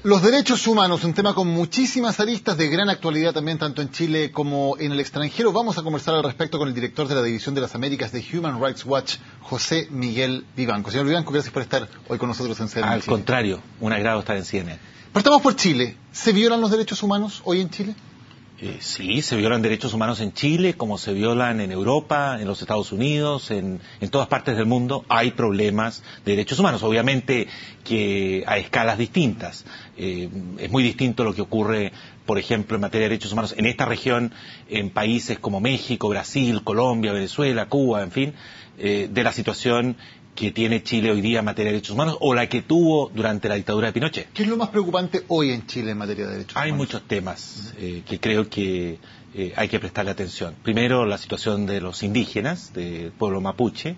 Los derechos humanos, un tema con muchísimas aristas de gran actualidad también, tanto en Chile como en el extranjero. Vamos a conversar al respecto con el director de la División de las Américas de Human Rights Watch, José Miguel Vivanco. Señor Vivanco, gracias por estar hoy con nosotros en CNN. Al contrario, un agrado estar en CNN. Partamos por Chile. ¿Se violan los derechos humanos hoy en Chile? Sí, se violan derechos humanos en Chile, como se violan en Europa, en los Estados Unidos, en todas partes del mundo hay problemas de derechos humanos. Obviamente que a escalas distintas. Es muy distinto lo que ocurre, por ejemplo, en materia de derechos humanos en esta región, en países como México, Brasil, Colombia, Venezuela, Cuba, en fin, de la situación que tiene Chile hoy día en materia de derechos humanos o la que tuvo durante la dictadura de Pinochet. ¿Qué es lo más preocupante hoy en Chile en materia de derechos humanos? Hay muchos temas que creo que hay que prestarle atención. Primero, la situación de los indígenas, del pueblo mapuche,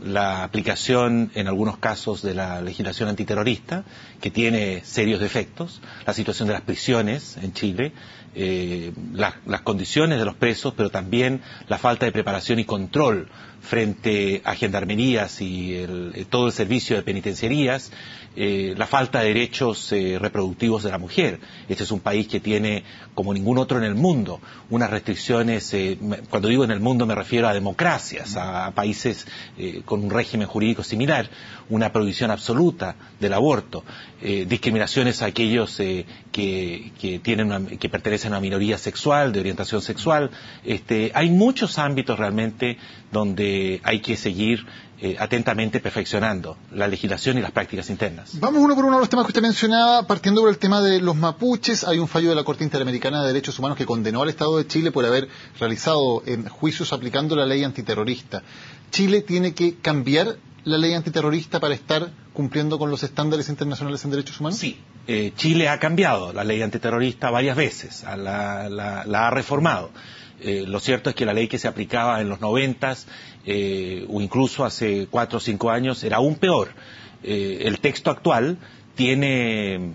la aplicación en algunos casos de la legislación antiterrorista, que tiene serios defectos, la situación de las prisiones en Chile, las condiciones de los presos, pero también la falta de preparación y control frente a gendarmerías y todo el servicio de penitenciarías, la falta de derechos reproductivos de la mujer. Este es un país que tiene, como ningún otro en el mundo, unas restricciones, cuando digo en el mundo me refiero a democracias, a países con un régimen jurídico similar, una prohibición absoluta del aborto, discriminaciones a aquellos que pertenecen a una minoría sexual, de orientación sexual. Hay muchos ámbitos realmente donde hay que seguir atentamente perfeccionando la legislación y las prácticas internas. Vamos uno por uno a los temas que usted mencionaba, partiendo por el tema de los mapuches. Hay un fallo de la Corte Interamericana de Derechos Humanos que condenó al Estado de Chile por haber realizado juicios aplicando la ley antiterrorista. ¿Chile tiene que cambiar la ley antiterrorista para estar cumpliendo con los estándares internacionales en derechos humanos? Sí, Chile ha cambiado la ley antiterrorista varias veces, la ha reformado. Lo cierto es que la ley que se aplicaba en los 90s o incluso hace 4 o 5 años era aún peor. El texto actual tiene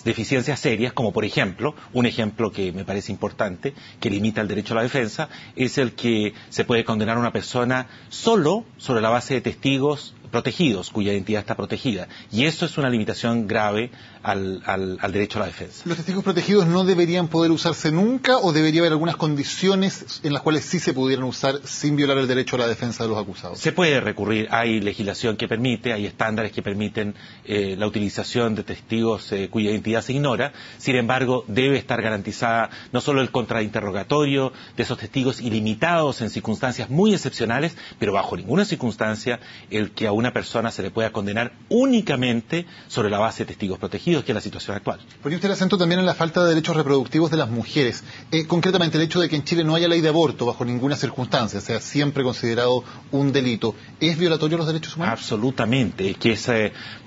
deficiencias serias, como por ejemplo, un ejemplo que me parece importante, que limita el derecho a la defensa, es el que se puede condenar a una persona solo sobre la base de testigos protegidos, cuya identidad está protegida. Y eso es una limitación grave al derecho a la defensa. ¿Los testigos protegidos no deberían poder usarse nunca o debería haber algunas condiciones en las cuales sí se pudieran usar sin violar el derecho a la defensa de los acusados? Se puede recurrir, hay legislación que permite, hay estándares que permiten la utilización de testigos cuya identidad se ignora. Sin embargo, debe estar garantizada no solo el contrainterrogatorio de esos testigos ilimitados en circunstancias muy excepcionales, pero bajo ninguna circunstancia el que a una persona se le pueda condenar únicamente sobre la base de testigos protegidos, que es la situación actual. Ponía usted el acento también en la falta de derechos reproductivos de las mujeres. Concretamente, el hecho de que en Chile no haya ley de aborto bajo ninguna circunstancia, sea siempre considerado un delito, ¿es violatorio de los derechos humanos? Absolutamente, es que es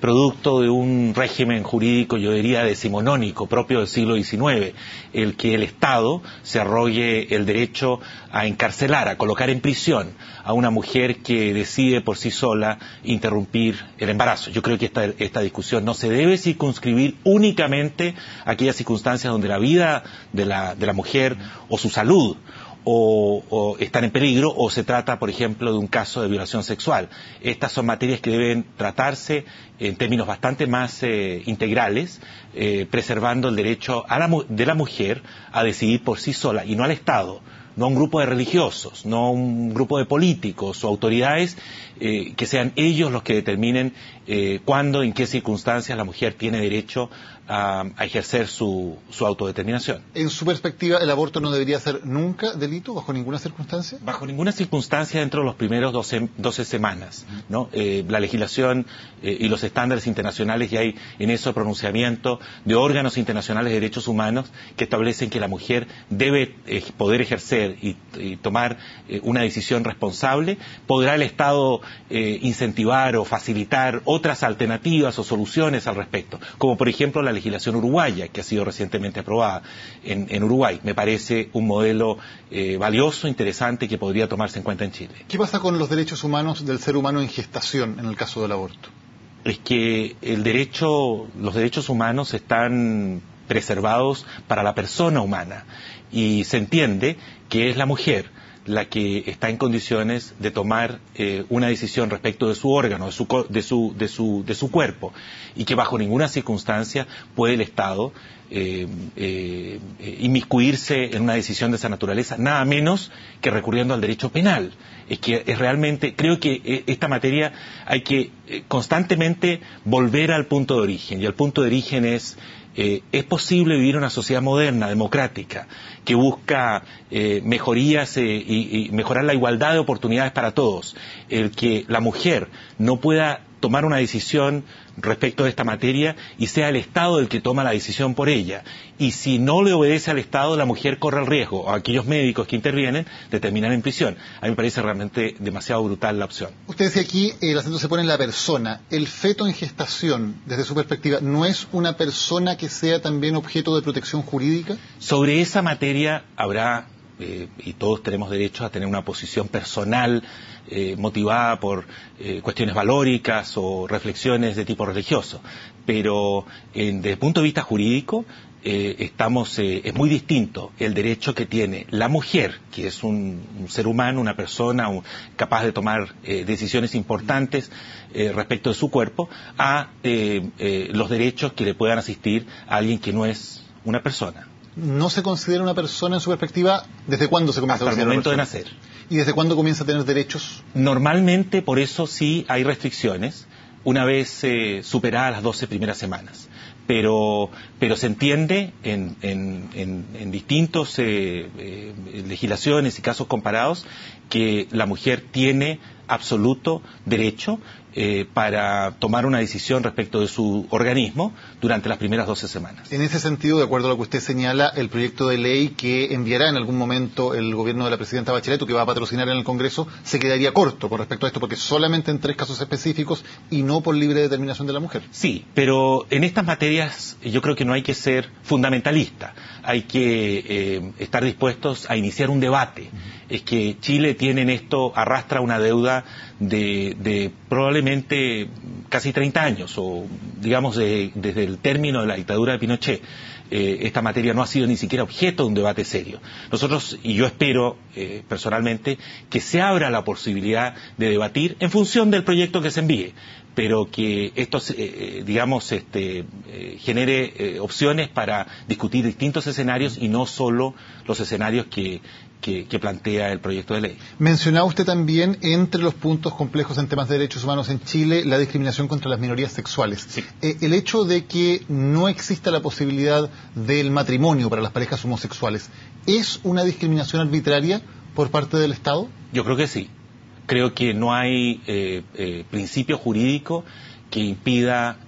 producto de un régimen jurídico, yo diría, decimonónico, propio del siglo XIX, el que el Estado se arrogue el derecho a encarcelar, a colocar en prisión a una mujer que decide por sí sola interrumpir el embarazo. Yo creo que esta discusión no se debe circunscribir únicamente a aquellas circunstancias donde la vida de la mujer o su salud o están en peligro, o se trata, por ejemplo, de un caso de violación sexual. Estas son materias que deben tratarse en términos bastante más integrales, preservando el derecho de la mujer a decidir por sí sola y no al Estado, no a un grupo de religiosos, no a un grupo de políticos o autoridades, que sean ellos los que determinen cuándo, en qué circunstancias la mujer tiene derecho a ejercer su autodeterminación. En su perspectiva, ¿el aborto no debería ser nunca delito, bajo ninguna circunstancia? Bajo ninguna circunstancia dentro de los primeros 12 semanas, ¿no? La legislación y los estándares internacionales, y hay en eso pronunciamiento de órganos internacionales de derechos humanos que establecen que la mujer debe poder ejercer y tomar una decisión responsable. Podrá el Estado incentivar o facilitar otras alternativas o soluciones al respecto, como por ejemplo la legislación uruguaya, que ha sido recientemente aprobada en Uruguay. Me parece un modelo valioso, interesante, que podría tomarse en cuenta en Chile. ¿Qué pasa con los derechos humanos del ser humano en gestación en el caso del aborto? Es que los derechos humanos están preservados para la persona humana y se entiende que es la mujer la que está en condiciones de tomar una decisión respecto de su órgano, de su cuerpo, y que bajo ninguna circunstancia puede el Estado inmiscuirse en una decisión de esa naturaleza, nada menos que recurriendo al derecho penal. Es que es realmente, creo que esta materia hay que constantemente volver al punto de origen, y el punto de origen es posible vivir una sociedad moderna, democrática, que busca mejorías y mejorar la igualdad de oportunidades para todos. El que la mujer no pueda tomar una decisión respecto de esta materia y sea el Estado el que toma la decisión por ella. Y si no le obedece al Estado, la mujer corre el riesgo, o aquellos médicos que intervienen, de terminar en prisión. A mí me parece realmente demasiado brutal la opción. Usted decía aquí, el acento se pone en la persona. El feto en gestación, desde su perspectiva, ¿no es una persona que sea también objeto de protección jurídica? Sobre esa materia habrá, y todos tenemos derecho a tener una posición personal motivada por cuestiones valóricas o reflexiones de tipo religioso, pero desde el punto de vista jurídico es muy distinto el derecho que tiene la mujer, que es un ser humano, una persona capaz de tomar decisiones importantes respecto de su cuerpo, a los derechos que le puedan asistir a alguien que no es una persona. ¿No se considera una persona en su perspectiva? ¿Desde cuándo se comienza a considerar una persona? Hasta el momento de nacer. ¿Y desde cuándo comienza a tener derechos? Normalmente, por eso sí hay restricciones, una vez superadas las 12 primeras semanas. Pero se entiende en distintos legislaciones y casos comparados que la mujer tiene absoluto derecho para tomar una decisión respecto de su organismo durante las primeras 12 semanas. En ese sentido, de acuerdo a lo que usted señala, el proyecto de ley que enviará en algún momento el gobierno de la presidenta Bachelet, o que va a patrocinar en el Congreso, se quedaría corto con respecto a esto, porque solamente en 3 casos específicos y no por libre determinación de la mujer. Sí, pero en estas materias yo creo que no hay que ser fundamentalista, hay que estar dispuestos a iniciar un debate. Es que Chile tiene en esto, arrastra una deuda de probablemente casi 30 años, o digamos desde el término de la dictadura de Pinochet. Esta materia no ha sido ni siquiera objeto de un debate serio. Nosotros, y yo espero personalmente, que se abra la posibilidad de debatir en función del proyecto que se envíe, pero que esto, genere opciones para discutir distintos escenarios y no solo los escenarios que plantea el proyecto de ley. Mencionaba usted también, entre los puntos complejos en temas de derechos humanos en Chile, la discriminación contra las minorías sexuales. Sí. El hecho de que no exista la posibilidad del matrimonio para las parejas homosexuales, ¿es una discriminación arbitraria por parte del Estado? Yo creo que sí. Creo que no hay principio jurídico que impida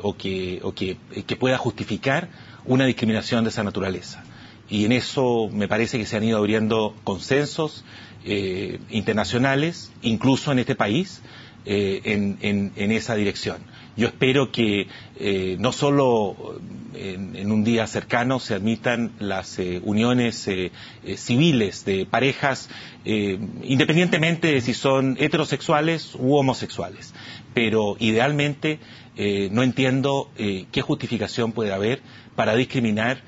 o que pueda justificar una discriminación de esa naturaleza. Y en eso me parece que se han ido abriendo consensos internacionales, incluso en este país, en esa dirección. Yo espero que no solo en un día cercano se admitan las uniones civiles de parejas, independientemente de si son heterosexuales u homosexuales, pero idealmente no entiendo qué justificación puede haber para discriminar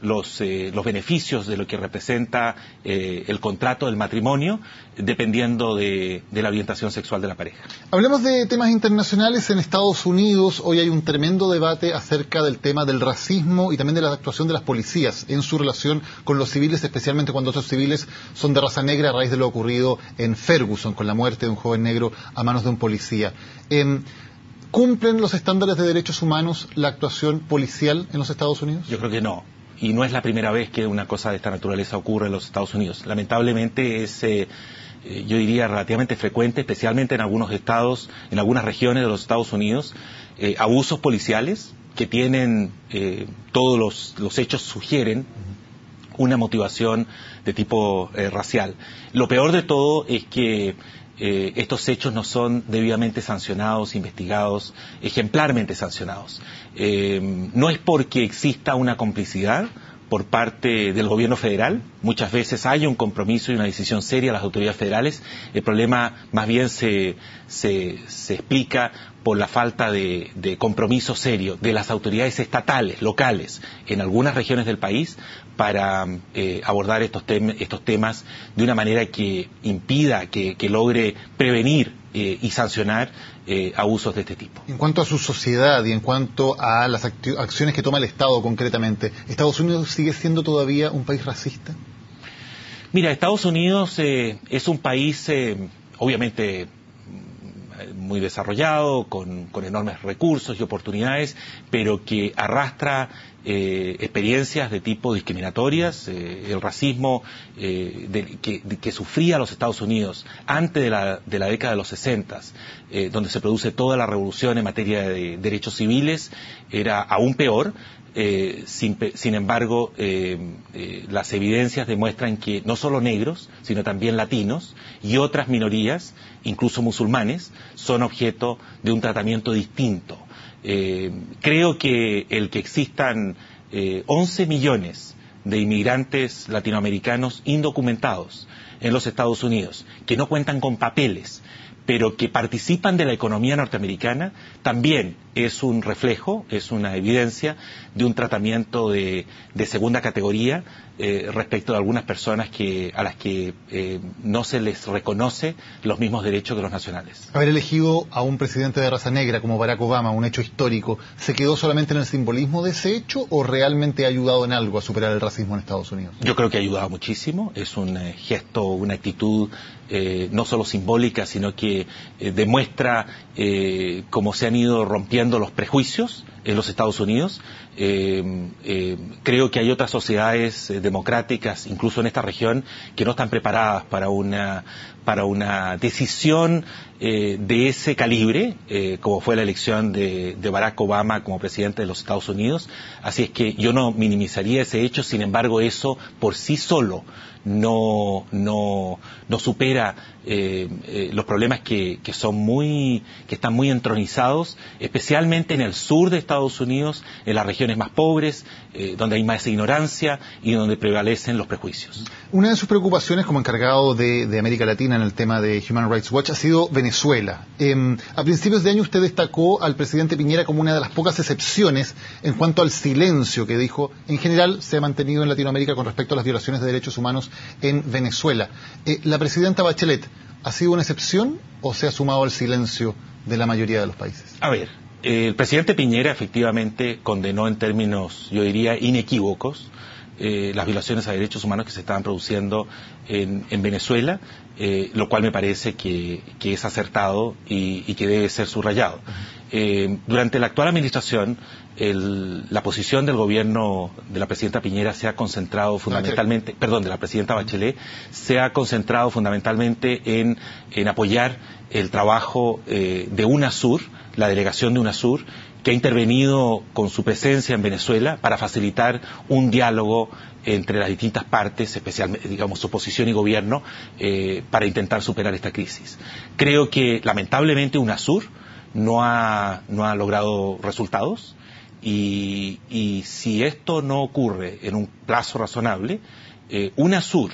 los beneficios de lo que representa el contrato del matrimonio, dependiendo de la orientación sexual de la pareja. Hablemos de temas internacionales. En Estados Unidos hoy hay un tremendo debate acerca del tema del racismo y también de la actuación de las policías en su relación con los civiles, especialmente cuando esos civiles son de raza negra, a raíz de lo ocurrido en Ferguson con la muerte de un joven negro a manos de un policía. ¿Cumplen los estándares de derechos humanos la actuación policial en los Estados Unidos? Yo creo que no. Y no es la primera vez que una cosa de esta naturaleza ocurre en los Estados Unidos. Lamentablemente es, yo diría, relativamente frecuente, especialmente en algunos estados, en algunas regiones de los Estados Unidos, abusos policiales que tienen, todos los hechos sugieren una motivación de tipo racial. Lo peor de todo es que estos hechos no son debidamente sancionados, investigados, ejemplarmente sancionados. No es porque exista una complicidad por parte del gobierno federal, muchas veces hay un compromiso y una decisión seria de las autoridades federales. El problema más bien se explica por la falta de compromiso serio de las autoridades estatales, locales, en algunas regiones del país para abordar estos temas de una manera que impida, que logre prevenir y sancionar abusos de este tipo. En cuanto a su sociedad y en cuanto a las acciones que toma el Estado concretamente, ¿Estados Unidos sigue siendo todavía un país racista? Mira, Estados Unidos es un país obviamente muy desarrollado, con enormes recursos y oportunidades, pero que arrastra experiencias de tipo discriminatorias. El racismo que sufría los Estados Unidos antes de la década de los 60, donde se produce toda la revolución en materia de derechos civiles, era aún peor. Sin embargo, las evidencias demuestran que no solo negros, sino también latinos y otras minorías, incluso musulmanes, son objeto de un tratamiento distinto. Creo que el que existan 11 millones de inmigrantes latinoamericanos indocumentados en los Estados Unidos, que no cuentan con papeles, pero que participan de la economía norteamericana, también es un reflejo, es una evidencia de un tratamiento de segunda categoría respecto de algunas personas a las que no se les reconoce los mismos derechos que los nacionales. Haber elegido a un presidente de raza negra como Barack Obama, un hecho histórico, ¿se quedó solamente en el simbolismo de ese hecho o realmente ha ayudado en algo a superar el racismo en Estados Unidos? Yo creo que ha ayudado muchísimo, es un gesto, una actitud no solo simbólica, sino que demuestra cómo se han ido rompiendo los prejuicios en los Estados Unidos. Creo que hay otras sociedades democráticas, incluso en esta región, que no están preparadas para una decisión de ese calibre, como fue la elección de Barack Obama como presidente de los Estados Unidos. Así es que yo no minimizaría ese hecho. Sin embargo, eso por sí solo no supera los problemas que están muy entronizados, especialmente en el sur de Estados Unidos, en las regiones más pobres, donde hay más ignorancia y donde prevalecen los prejuicios. Una de sus preocupaciones como encargado de América Latina en el tema de Human Rights Watch ha sido Venezuela. A principios de año usted destacó al presidente Piñera como una de las pocas excepciones en cuanto al silencio que dijo en general se ha mantenido en Latinoamérica con respecto a las violaciones de derechos humanos en Venezuela. ¿La presidenta Bachelet ha sido una excepción o se ha sumado al silencio de la mayoría de los países? A ver, el presidente Piñera efectivamente condenó en términos, yo diría, inequívocos las violaciones a derechos humanos que se estaban produciendo en Venezuela, lo cual me parece que es acertado y que debe ser subrayado. Durante la actual administración, la posición del gobierno de la presidenta Piñera se ha concentrado fundamentalmente, de la presidenta Bachelet, se ha concentrado fundamentalmente en apoyar el trabajo de UNASUR, la delegación de UNASUR, que ha intervenido con su presencia en Venezuela para facilitar un diálogo entre las distintas partes, especialmente, digamos, oposición y gobierno, para intentar superar esta crisis. Creo que, lamentablemente, UNASUR no ha logrado resultados y si esto no ocurre en un plazo razonable, UNASUR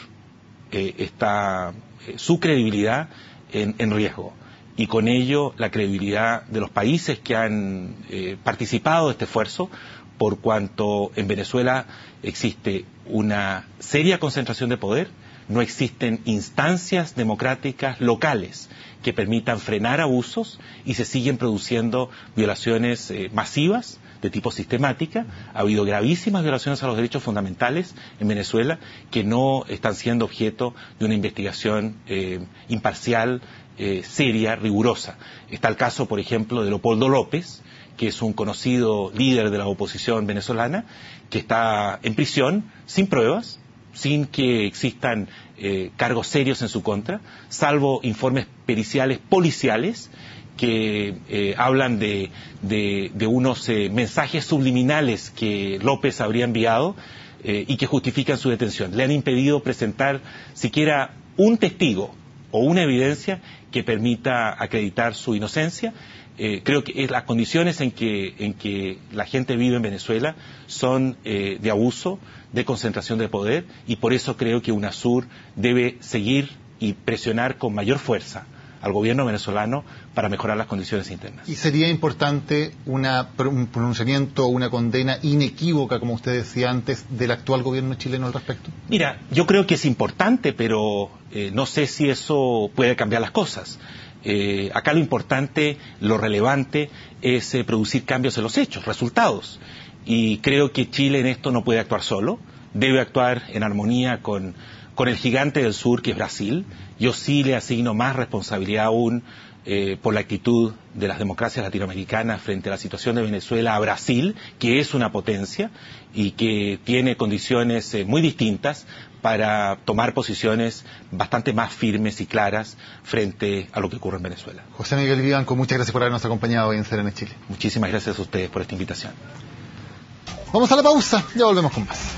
está su credibilidad en riesgo. Y con ello la credibilidad de los países que han participado de este esfuerzo, por cuanto en Venezuela existe una seria concentración de poder, no existen instancias democráticas locales que permitan frenar abusos y se siguen produciendo violaciones masivas de tipo sistemática. Ha habido gravísimas violaciones a los derechos fundamentales en Venezuela que no están siendo objeto de una investigación imparcial, seria, rigurosa. Está el caso, por ejemplo, de Leopoldo López, que es un conocido líder de la oposición venezolana, que está en prisión sin pruebas, sin que existan cargos serios en su contra, salvo informes periciales policiales que hablan de unos mensajes subliminales que López habría enviado y que justifican su detención. Le han impedido presentar siquiera un testigo o una evidencia que permita acreditar su inocencia. Creo que las condiciones en que la gente vive en Venezuela son de abuso, de concentración de poder, y por eso creo que UNASUR debe seguir y presionar con mayor fuerza al gobierno venezolano para mejorar las condiciones internas. ¿Y sería importante un pronunciamiento, una condena inequívoca, como usted decía antes, del actual gobierno chileno al respecto? Mira, yo creo que es importante, pero no sé si eso puede cambiar las cosas. Acá lo importante, lo relevante, es producir cambios en los hechos, resultados. Y creo que Chile en esto no puede actuar solo, debe actuar en armonía con el gigante del sur, que es Brasil. Yo sí le asigno más responsabilidad aún por la actitud de las democracias latinoamericanas frente a la situación de Venezuela a Brasil, que es una potencia y que tiene condiciones muy distintas para tomar posiciones bastante más firmes y claras frente a lo que ocurre en Venezuela. José Miguel Vivanco, muchas gracias por habernos acompañado hoy en CNN Chile. Muchísimas gracias a ustedes por esta invitación. Vamos a la pausa, ya volvemos con más.